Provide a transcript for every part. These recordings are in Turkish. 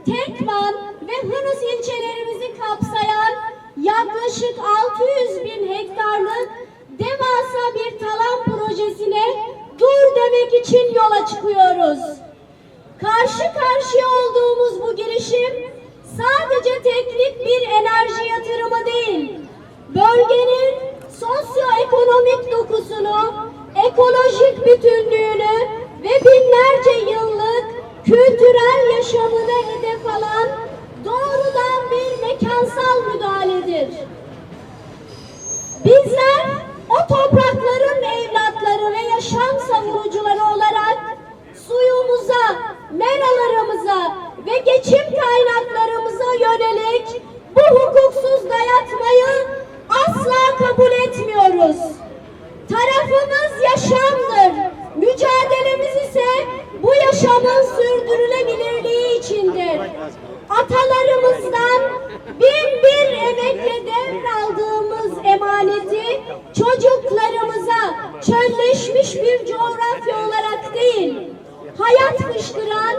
Tekman ve Hınıs ilçelerimizi kapsayan yaklaşık 600.000 hektarlık devasa bir talan projesine dur demek için yola çıkıyoruz. Karşı karşıya olduğumuz bu girişim sadece teknik bir enerji yatırımı değil, bölgenin sosyoekonomik dokusunu, ekolojik bütünlüğünü ve binlerce yıllık kültürel yaşamını hedef alan doğrudan bir mekansal müdahaledir. Bizler o toprakların evlatları ve yaşam savunucuları olarak suyumuza, meralarımıza ve geçim kaynaklarımıza yönelik bu hukuksuz dayatmayı asla kabul etmiyoruz. Tarafımız yaşamdır. Mücadelemiz ise bu yaşamın sürdürülebilirliği içindir. Atalarımızdan bin bir emekle devraldığımız emaneti çocuklarımıza çölleşmiş bir coğrafya olarak değil, hayat fışkıran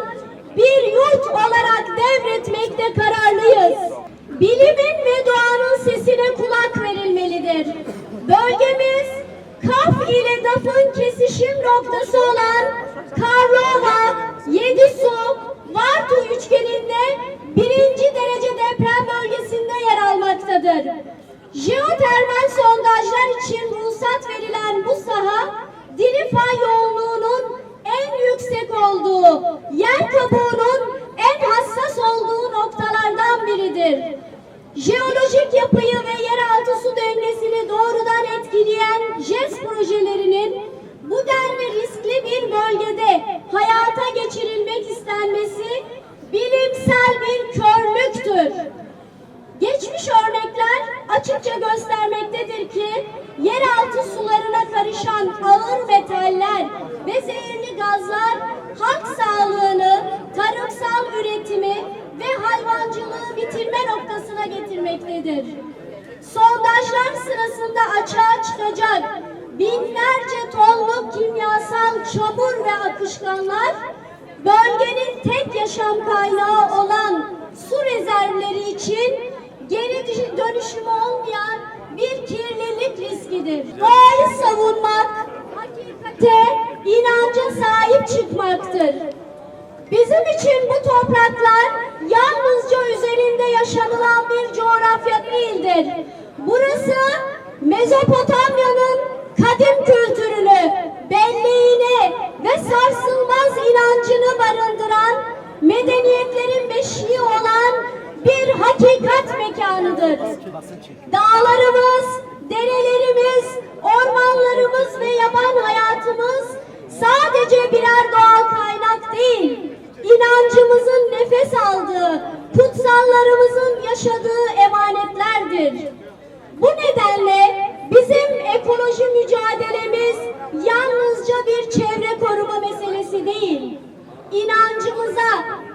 bir yurt olarak devretmekte kararlıyız. Bilimin ve doğanın sesine kulak verilmelidir. Bölgemiz Kaf ile Daf'ın kesişim noktası olan Karlova, Yedisu, Vartu üçgeninde 1. derece deprem bölgesinde yer almaktadır. Jeotermal sondajlar için ruhsat verilen bu saha, Dilifa yoğunluğunun en yüksek olduğu, yer kabuğunun en hassas olduğu noktalardan biridir. Jeolojik yapıyı ve yeraltı su dengesini doğrudan etkileyen JES projelerinin bu denli riskli bir bölgede hayata geçirilmek istenmesi bilimsel bir körlüktür. Geçmiş örnekler açıkça göstermektedir ki yeraltı sularına karışan ağır metaller ve zehirli gazlar halk sağlığını, tarımsal üretimi ve hayvancılığı bitirme noktasına getirmektedir. Sondajlar sırasında açığa çıkacak binlerce tonluk kimyasal çamur ve akışkanlar bölgenin tek yaşam kaynağı olan su rezervleri için geri dönüşümü olmayan bir kirlilik riskidir. Doğayı savunmak, hakikate, inanca sahip çıkmaktır. Bizim için bu topraklar yalnızca üzerinde yaşanılan bir coğrafya değildir. Burası Mezopotamya'nın kadim kültürünü, belleğini ve sarsılmaz inancını barındıran medeniyetlerin beşiği olan bir hakikat mekanıdır. Dağlarımız, derelerimiz, ormanlarımız ve yaban hayatımız sadece birer doğal kaynak değil, inancımızın nefes aldığı, kutsallarımızın yaşadığı emanetlerdir. Bu nedenle bizim ekoloji mücadelemiz yalnızca bir çevre koruma meselesi değil, inancımıza,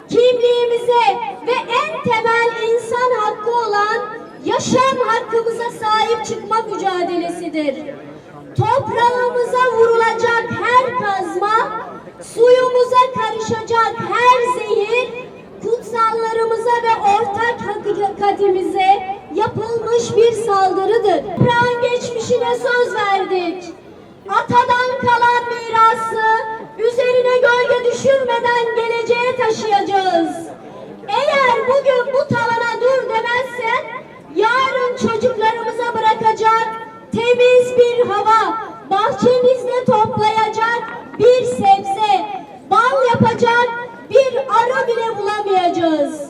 kimliğimize ve en temel insan hakkı olan yaşam hakkımıza sahip çıkma mücadelesidir. Toprağımıza vurulacak her kazma, suyumuza karışacak her zehir, kutsallarımıza ve ortak hakikatimize yapılmış bir saldırıdır. Toprağın geçmişine söz verdik. Atadan kalan mirası üzerine gölge düşürmeden geleceğe taşıyacağız. Eğer bugün bu talana dur demezsen, yarın çocuklarımıza bırakacak temiz bir hava, bahçemizde toplayacak bir sebze, bal yapacak bir arı bile bulamayacağız.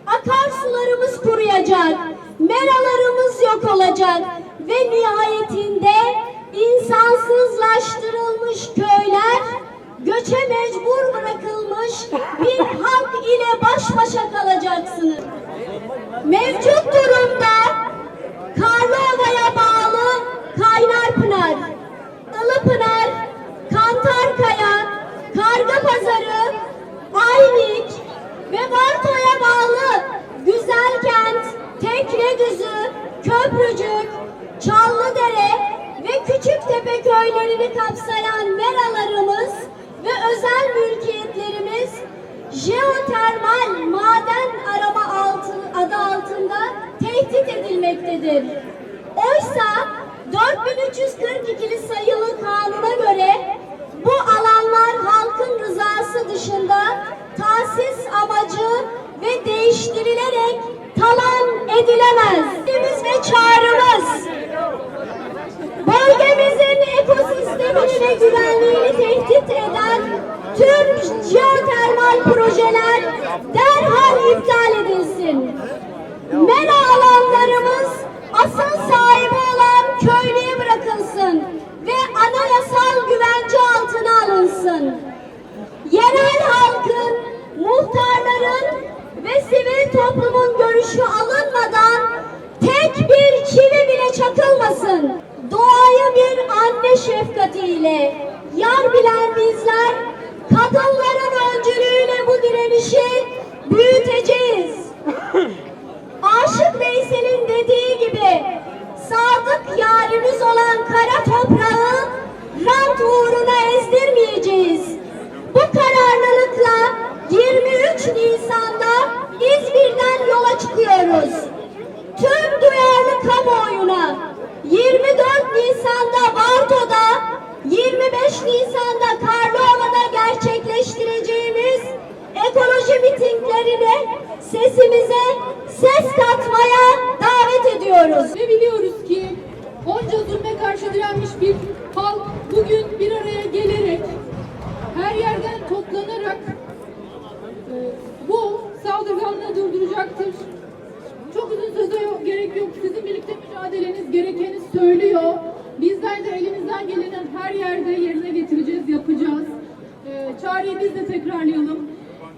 Akarsularımız kuruyacak, meralarımız yok olacak ve nihayetinde insansızlaştırılmış köyler, göçe mecbur bırakılmış bir halk ile baş başa kalacaksınız. Mevcut durumda Karlova'ya bağlı Kaynarpınar, Ilıpınar, Kantarkaya, Kargapazarı, Aynik ve Varto'ya bağlı Güzelkent, Teknedüzü, Köprücük, Çallıdere ve Küçüktepe köylerini kapsayan meralarımız ve özel mülkiyetlerimiz jeotermal maden tehdit edilmektedir. Oysa 4342'li sayılı kanuna göre bu alanlar halkın rızası dışında tahsis amacı ve değiştirilerek talan edilemez. Ve çağrımız bölgemizin ekosistemini ve güvenliğini tehdit eden tüm jeotermal projeler derhal iptal edilsin. Mera alanlarımız asıl sahibi olan köylüye bırakılsın ve anayasal güvence altına alınsın. Yerel halkın, muhtarların ve sivil toplumun görüşü alınmadan tek bir çivi bile çakılmasın. Doğaya bir anne şefkatiyle yar bilen bizler kadınların öncülüğüyle bu direnişi büyüteceğiz. Aşık Veysel'in dediği gibi sadık yarimiz olan kara toprağı rant uğruna ezdirmeyeceğiz. Bu kararlılıkla 23 Nisan'da İzmir'den yola çıkıyoruz. Tüm duyarlı kamuoyuna 24 Nisan'da Bartos'da, 25 Nisan'da Karlova'da gerçekleştireceğimiz ekoloji mitinglerine sesimize ses katmaya davet ediyoruz. Ve biliyoruz ki onca zulme karşı direnmiş bir halk bugün bir araya gelerek her yerden toplanarak bu saldırganlığı durduracaktır. Çok uzun söze gerek yok. Sizin birlikte mücadeleniz gerekeni söylüyor. Bizler de elimizden gelenin her yerde yerine getireceğiz, yapacağız. Çağrıyı biz de tekrarlayalım.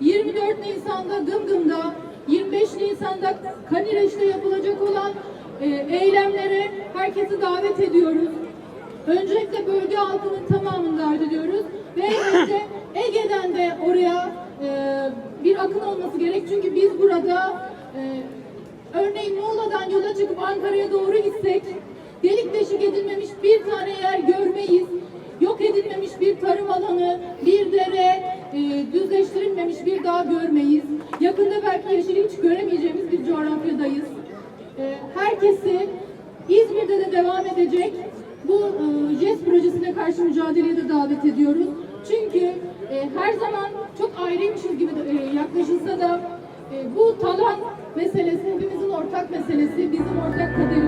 24 Nisan'da Gımgım'da, 25 Nisan'da Kanireç'te yapılacak olan eylemlere herkesi davet ediyoruz. Öncelikle bölge halkının tamamını davet ediyoruz. Ve elbette Ege'den de oraya bir akın olması gerek. Çünkü biz burada örneğin Muğla'dan yola çıkıp Ankara'ya doğru gitsek delik deşik edilmemiş bir tane yer görmeyiz. Yok edilmemiş bir tarım alanı, bir dere, düzleştirilmemiş bir dağ görmeyiz. Yakında belki yeşili hiç göremeyeceğimiz bir coğrafyadayız. Herkesi İzmir'de de devam edecek bu JES projesine karşı mücadeleye de davet ediyoruz. Çünkü her zaman çok ayrıymışız gibi yaklaşılsa da bu talan meselesi hepimizin ortak meselesi, bizim ortak kaderimiz.